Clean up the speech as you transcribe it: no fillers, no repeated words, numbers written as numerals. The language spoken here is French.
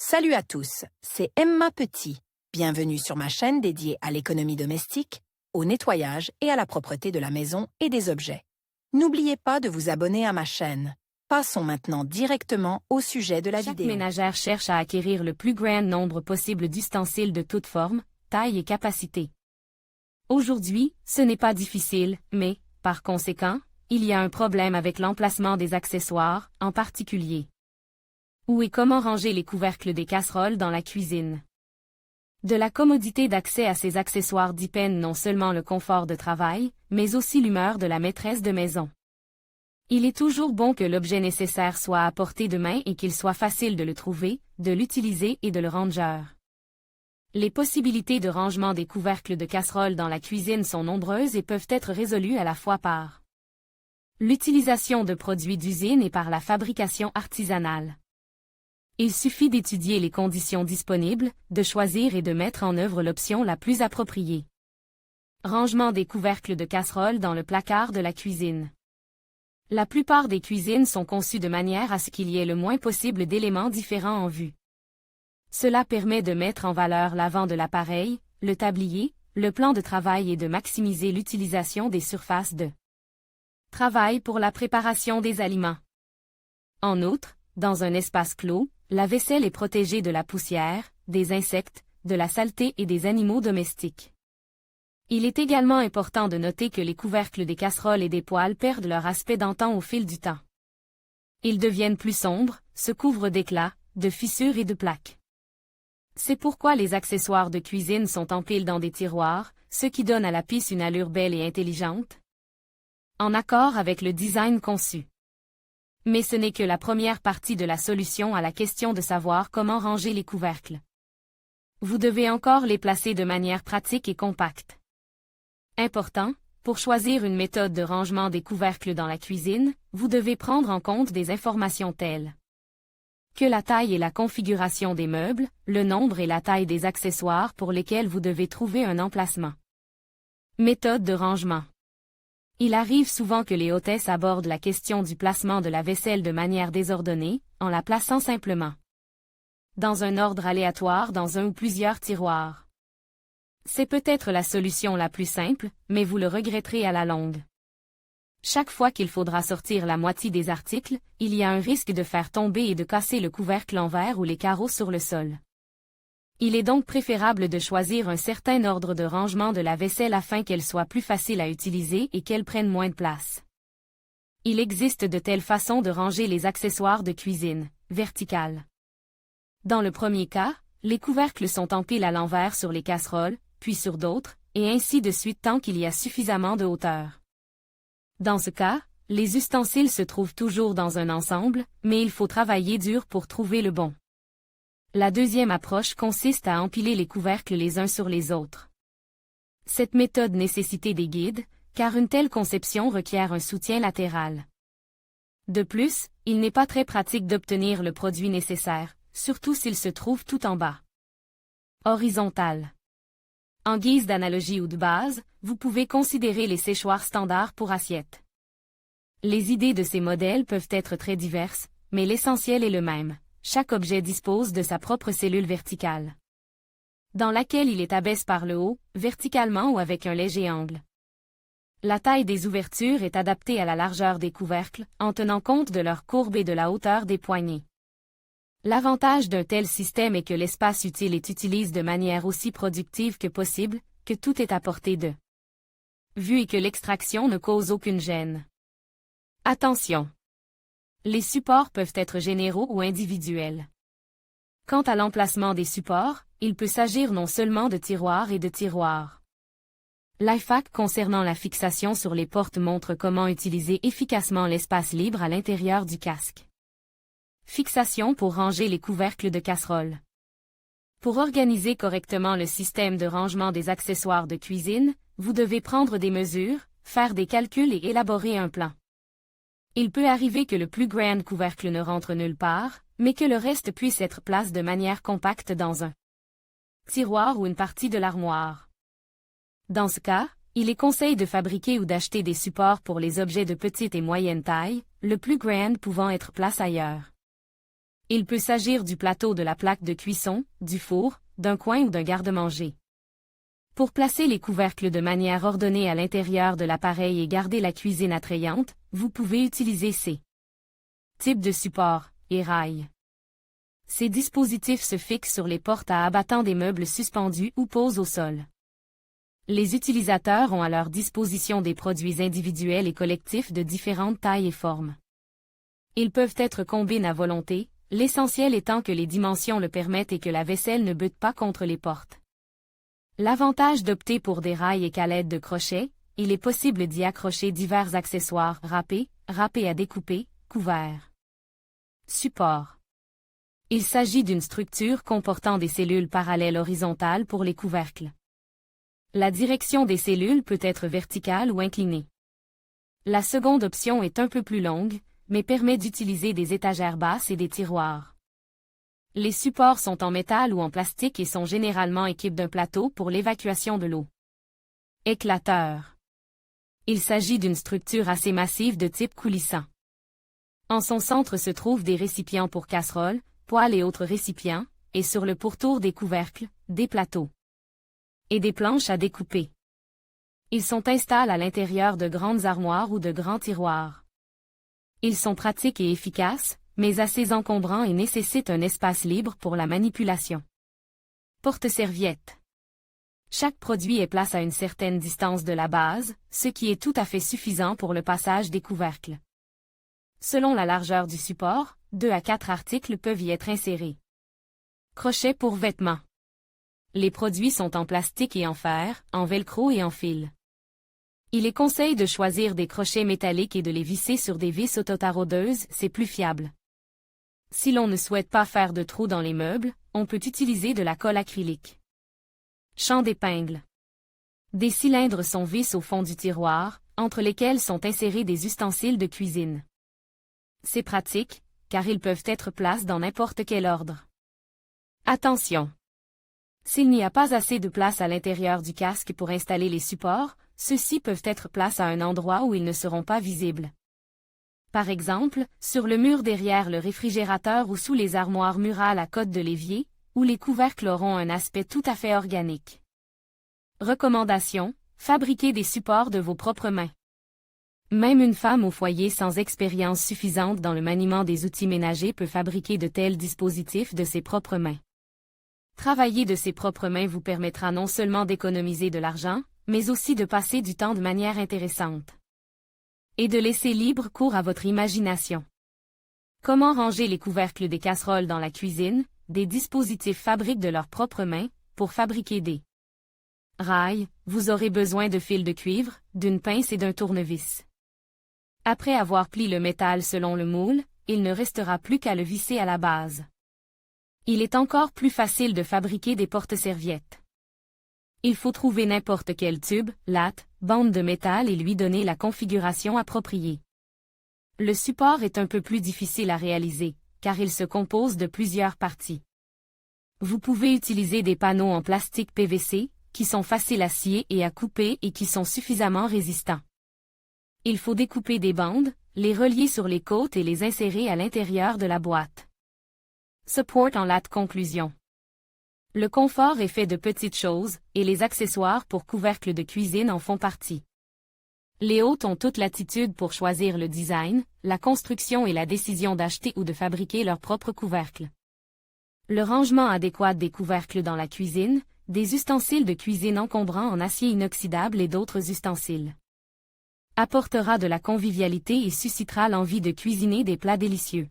Salut à tous, c'est Emma Petit. Bienvenue sur ma chaîne dédiée à l'économie domestique, au nettoyage et à la propreté de la maison et des objets. N'oubliez pas de vous abonner à ma chaîne. Passons maintenant directement au sujet de la Chaque vidéo. ménagère cherche à acquérir le plus grand nombre possible d'ustensiles de toutes formes, tailles et capacités. Aujourd'hui, ce n'est pas difficile, mais, par conséquent, il y a un problème avec l'emplacement des accessoires, en particulier. Où et comment ranger les couvercles des casseroles dans la cuisine? De la commodité d'accès à ces accessoires dépend non seulement le confort de travail, mais aussi l'humeur de la maîtresse de maison. Il est toujours bon que l'objet nécessaire soit à portée de main et qu'il soit facile de le trouver, de l'utiliser et de le ranger. Les possibilités de rangement des couvercles de casseroles dans la cuisine sont nombreuses et peuvent être résolues à la fois par l'utilisation de produits d'usine et par la fabrication artisanale. Il suffit d'étudier les conditions disponibles, de choisir et de mettre en œuvre l'option la plus appropriée. Rangement des couvercles de casseroles dans le placard de la cuisine. La plupart des cuisines sont conçues de manière à ce qu'il y ait le moins possible d'éléments différents en vue. Cela permet de mettre en valeur l'avant de l'appareil, le tablier, le plan de travail et de maximiser l'utilisation des surfaces de travail pour la préparation des aliments. En outre, dans un espace clos, la vaisselle est protégée de la poussière, des insectes, de la saleté et des animaux domestiques. Il est également important de noter que les couvercles des casseroles et des poêles perdent leur aspect d'antan au fil du temps. Ils deviennent plus sombres, se couvrent d'éclats, de fissures et de plaques. C'est pourquoi les accessoires de cuisine sont en pile dans des tiroirs, ce qui donne à la pièce une allure belle et intelligente, en accord avec le design conçu. Mais ce n'est que la première partie de la solution à la question de savoir comment ranger les couvercles. Vous devez encore les placer de manière pratique et compacte. Important, pour choisir une méthode de rangement des couvercles dans la cuisine, vous devez prendre en compte des informations telles que la taille et la configuration des meubles, le nombre et la taille des accessoires pour lesquels vous devez trouver un emplacement. Méthode de rangement. Il arrive souvent que les hôtesses abordent la question du placement de la vaisselle de manière désordonnée, en la plaçant simplement dans un ordre aléatoire dans un ou plusieurs tiroirs. C'est peut-être la solution la plus simple, mais vous le regretterez à la longue. Chaque fois qu'il faudra sortir la moitié des articles, il y a un risque de faire tomber et de casser le couvercle en verre ou les carreaux sur le sol. Il est donc préférable de choisir un certain ordre de rangement de la vaisselle afin qu'elle soit plus facile à utiliser et qu'elle prenne moins de place. Il existe de telles façons de ranger les accessoires de cuisine, verticales. Dans le premier cas, les couvercles sont en pile à l'envers sur les casseroles, puis sur d'autres, et ainsi de suite tant qu'il y a suffisamment de hauteur. Dans ce cas, les ustensiles se trouvent toujours dans un ensemble, mais il faut travailler dur pour trouver le bon. La deuxième approche consiste à empiler les couvercles les uns sur les autres. Cette méthode nécessite des guides, car une telle conception requiert un soutien latéral. De plus, il n'est pas très pratique d'obtenir le produit nécessaire, surtout s'il se trouve tout en bas. Horizontal. En guise d'analogie ou de base, vous pouvez considérer les séchoirs standards pour assiettes. Les idées de ces modèles peuvent être très diverses, mais l'essentiel est le même. Chaque objet dispose de sa propre cellule verticale, dans laquelle il est abaisse par le haut, verticalement ou avec un léger angle. La taille des ouvertures est adaptée à la largeur des couvercles, en tenant compte de leur courbe et de la hauteur des poignées. L'avantage d'un tel système est que l'espace utile est utilisé de manière aussi productive que possible, que tout est à portée de vue et que l'extraction ne cause aucune gêne. Attention! Les supports peuvent être généraux ou individuels. Quant à l'emplacement des supports, il peut s'agir non seulement de tiroirs et de tiroirs. L'iFAQ concernant la fixation sur les portes montre comment utiliser efficacement l'espace libre à l'intérieur du casque. Fixation pour ranger les couvercles de casseroles. Pour organiser correctement le système de rangement des accessoires de cuisine, vous devez prendre des mesures, faire des calculs et élaborer un plan. Il peut arriver que le plus grand couvercle ne rentre nulle part, mais que le reste puisse être placé de manière compacte dans un tiroir ou une partie de l'armoire. Dans ce cas, il est conseillé de fabriquer ou d'acheter des supports pour les objets de petite et moyenne taille, le plus grand pouvant être placé ailleurs. Il peut s'agir du plateau de la plaque de cuisson, du four, d'un coin ou d'un garde-manger. Pour placer les couvercles de manière ordonnée à l'intérieur de l'appareil et garder la cuisine attrayante, vous pouvez utiliser ces types de supports et rails. Ces dispositifs se fixent sur les portes à abattant des meubles suspendus ou posent au sol. Les utilisateurs ont à leur disposition des produits individuels et collectifs de différentes tailles et formes. Ils peuvent être combinés à volonté, l'essentiel étant que les dimensions le permettent et que la vaisselle ne bute pas contre les portes. L'avantage d'opter pour des rails est qu'à l'aide de crochets, il est possible d'y accrocher divers accessoires râpés à découper, couverts. Support. Il s'agit d'une structure comportant des cellules parallèles horizontales pour les couvercles. La direction des cellules peut être verticale ou inclinée. La seconde option est un peu plus longue, mais permet d'utiliser des étagères basses et des tiroirs. Les supports sont en métal ou en plastique et sont généralement équipés d'un plateau pour l'évacuation de l'eau. Éclateur. Il s'agit d'une structure assez massive de type coulissant. En son centre se trouvent des récipients pour casseroles, poêles et autres récipients, et sur le pourtour des couvercles, des plateaux et des planches à découper. Ils sont installés à l'intérieur de grandes armoires ou de grands tiroirs. Ils sont pratiques et efficaces, mais assez encombrants et nécessitent un espace libre pour la manipulation. Porte-serviette. Chaque produit est placé à une certaine distance de la base, ce qui est tout à fait suffisant pour le passage des couvercles. Selon la largeur du support, 2 à 4 articles peuvent y être insérés. Crochet pour vêtements. Les produits sont en plastique et en fer, en velcro et en fil. Il est conseillé de choisir des crochets métalliques et de les visser sur des vis autotaraudeuses, c'est plus fiable. Si l'on ne souhaite pas faire de trous dans les meubles, on peut utiliser de la colle acrylique. Champ d'épingle. Des cylindres sont vis au fond du tiroir, entre lesquels sont insérés des ustensiles de cuisine. C'est pratique, car ils peuvent être placés dans n'importe quel ordre. Attention! S'il n'y a pas assez de place à l'intérieur du casque pour installer les supports, ceux-ci peuvent être placés à un endroit où ils ne seront pas visibles. Par exemple, sur le mur derrière le réfrigérateur ou sous les armoires murales à côte de l'évier, où les couvercles auront un aspect tout à fait organique. Recommandation: fabriquez des supports de vos propres mains. Même une femme au foyer sans expérience suffisante dans le maniement des outils ménagers peut fabriquer de tels dispositifs de ses propres mains. Travailler de ses propres mains vous permettra non seulement d'économiser de l'argent, mais aussi de passer du temps de manière intéressante. Et de laisser libre cours à votre imagination. Comment ranger les couvercles des casseroles dans la cuisine? Des dispositifs fabriquent de leurs propres mains. Pour fabriquer des rails, vous aurez besoin de fils de cuivre, d'une pince et d'un tournevis. Après avoir plié le métal selon le moule, il ne restera plus qu'à le visser à la base. Il est encore plus facile de fabriquer des porte-serviettes. Il faut trouver n'importe quel tube, latte, bande de métal et lui donner la configuration appropriée. Le support est un peu plus difficile à réaliser, car il se compose de plusieurs parties. Vous pouvez utiliser des panneaux en plastique PVC, qui sont faciles à scier et à couper et qui sont suffisamment résistants. Il faut découper des bandes, les relier sur les côtes et les insérer à l'intérieur de la boîte. Support en latte. Conclusion. Le confort est fait de petites choses, et les accessoires pour couvercles de cuisine en font partie. Les hôtes ont toute latitude pour choisir le design, la construction et la décision d'acheter ou de fabriquer leur propre couvercle. Le rangement adéquat des couvercles dans la cuisine, des ustensiles de cuisine encombrants en acier inoxydable et d'autres ustensiles apportera de la convivialité et suscitera l'envie de cuisiner des plats délicieux.